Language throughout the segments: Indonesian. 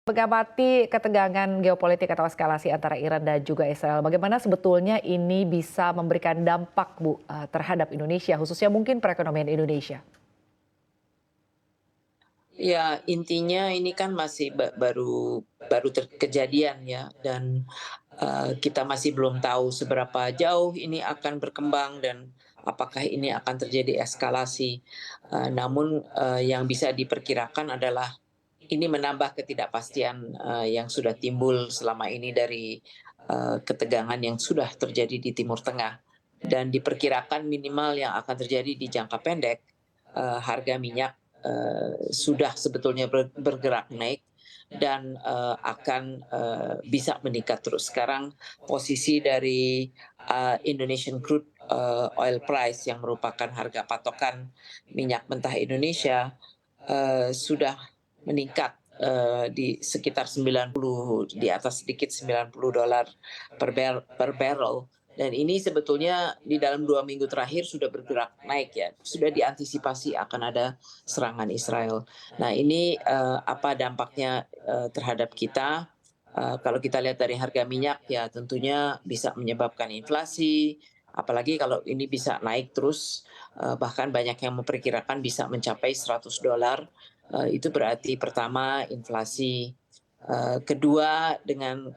Mengamati ketegangan geopolitik atau eskalasi antara Iran dan juga Israel, bagaimana sebetulnya ini bisa memberikan dampak, Bu, terhadap Indonesia, khususnya mungkin perekonomian Indonesia? Ya, intinya ini kan masih baru baru kejadian ya, dan kita masih belum tahu seberapa jauh ini akan berkembang dan apakah ini akan terjadi eskalasi. Namun, yang bisa diperkirakan adalah ini menambah ketidakpastian, yang sudah timbul selama ini dari, ketegangan yang sudah terjadi di Timur Tengah. Dan diperkirakan minimal yang akan terjadi di jangka pendek, harga minyak, sudah sebetulnya bergerak naik dan, akan, bisa meningkat terus. Sekarang posisi dari, Indonesian crude, oil price yang merupakan harga patokan minyak mentah Indonesia, sudah meningkat, di sekitar 90, di atas sedikit $90 per barrel, dan ini sebetulnya di dalam 2 minggu terakhir sudah bergerak naik ya, sudah diantisipasi akan ada serangan Israel. Nah ini, apa dampaknya, terhadap kita, kalau kita lihat dari harga minyak ya tentunya bisa menyebabkan inflasi, apalagi kalau ini bisa naik terus, bahkan banyak yang memperkirakan bisa mencapai $100. Itu berarti pertama inflasi, kedua dengan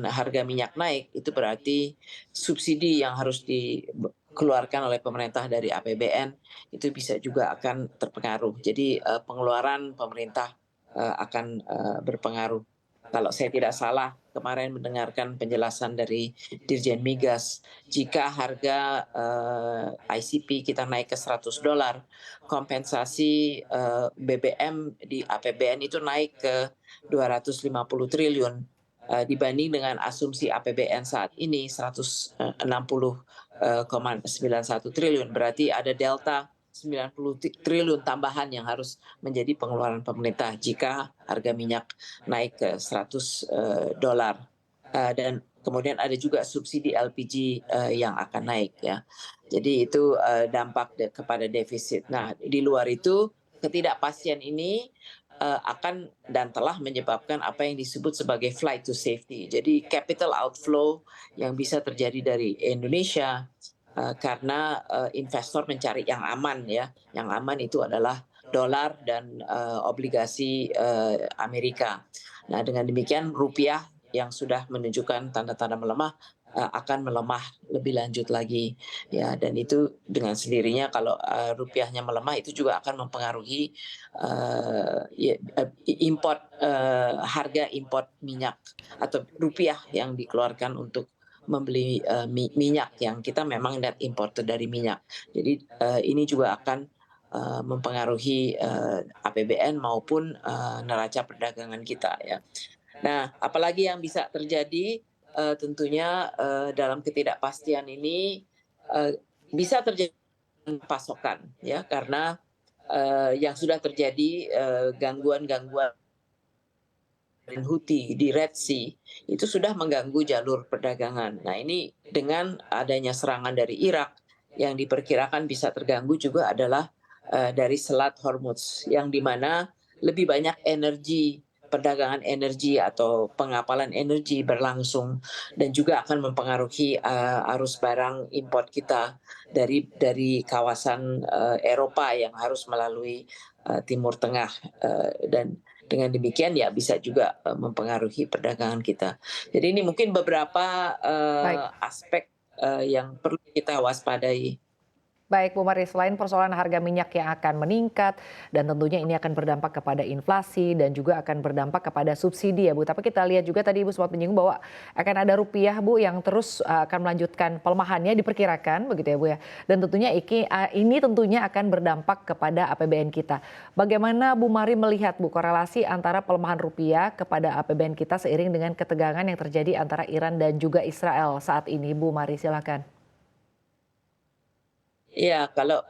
harga minyak naik itu berarti subsidi yang harus dikeluarkan oleh pemerintah dari APBN itu bisa juga akan terpengaruh. Jadi, pengeluaran pemerintah, akan, berpengaruh. Kalau saya tidak salah kemarin mendengarkan penjelasan dari Dirjen Migas, jika harga, ICP kita naik ke $100, kompensasi, BBM di APBN itu naik ke 250 triliun, dibanding dengan asumsi APBN saat ini 160, 91 triliun. Berarti ada delta 90 triliun tambahan yang harus menjadi pengeluaran pemerintah jika harga minyak naik ke $100. Dan kemudian ada juga subsidi LPG, yang akan naik ya. Jadi itu, dampak kepada defisit. Nah, di luar itu ketidakpastian ini, akan dan telah menyebabkan apa yang disebut sebagai flight to safety. Jadi capital outflow yang bisa terjadi dari Indonesia, karena, investor mencari yang aman ya, yang aman itu adalah dolar dan, obligasi, Amerika. Nah dengan demikian rupiah yang sudah menunjukkan tanda-tanda melemah, akan melemah lebih lanjut lagi ya, dan itu dengan sendirinya kalau, rupiahnya melemah itu juga akan mempengaruhi, ya, harga import minyak atau rupiah yang dikeluarkan untuk membeli, minyak yang kita memang net importer dari minyak. Jadi, ini juga akan, mempengaruhi, APBN maupun, neraca perdagangan kita ya. Nah, apalagi yang bisa terjadi, tentunya, dalam ketidakpastian ini, bisa terjadi pasokan ya, karena, yang sudah terjadi, gangguan-gangguan Houthi di Red Sea, itu sudah mengganggu jalur perdagangan. Nah ini dengan adanya serangan dari Irak, yang diperkirakan bisa terganggu juga adalah, dari Selat Hormuz, yang di mana lebih banyak energi, perdagangan energi atau pengapalan energi berlangsung dan juga akan mempengaruhi, arus barang import kita dari kawasan, Eropa yang harus melalui, Timur Tengah, dan dengan demikian ya bisa juga, mempengaruhi perdagangan kita. Jadi ini mungkin beberapa, Baik. aspek, yang perlu kita waspadai. Baik Bu Mari, selain persoalan harga minyak yang akan meningkat dan tentunya ini akan berdampak kepada inflasi dan juga akan berdampak kepada subsidi ya Bu. Tapi kita lihat juga tadi Ibu sempat menyinggung bahwa akan ada rupiah Bu yang terus akan melanjutkan pelemahannya diperkirakan begitu ya Bu ya. Dan tentunya ini tentunya akan berdampak kepada APBN kita. Bagaimana Bu Mari melihat Bu korelasi antara pelemahan rupiah kepada APBN kita seiring dengan ketegangan yang terjadi antara Iran dan juga Israel saat ini Bu Mari, silakan. Iya, kalau,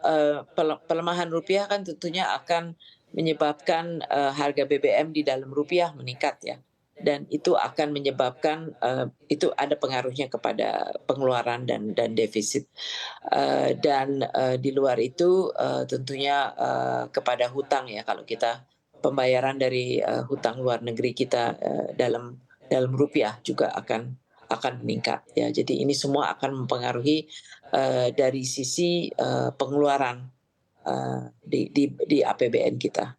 pelemahan rupiah kan tentunya akan menyebabkan, harga BBM di dalam rupiah meningkat ya, dan itu akan menyebabkan, itu ada pengaruhnya kepada pengeluaran dan defisit. Dan, di luar itu, tentunya, kepada hutang ya kalau kita pembayaran dari hutang luar negeri kita dalam rupiah juga akan meningkat ya. Jadi ini semua akan mempengaruhi dari sisi pengeluaran di APBN kita.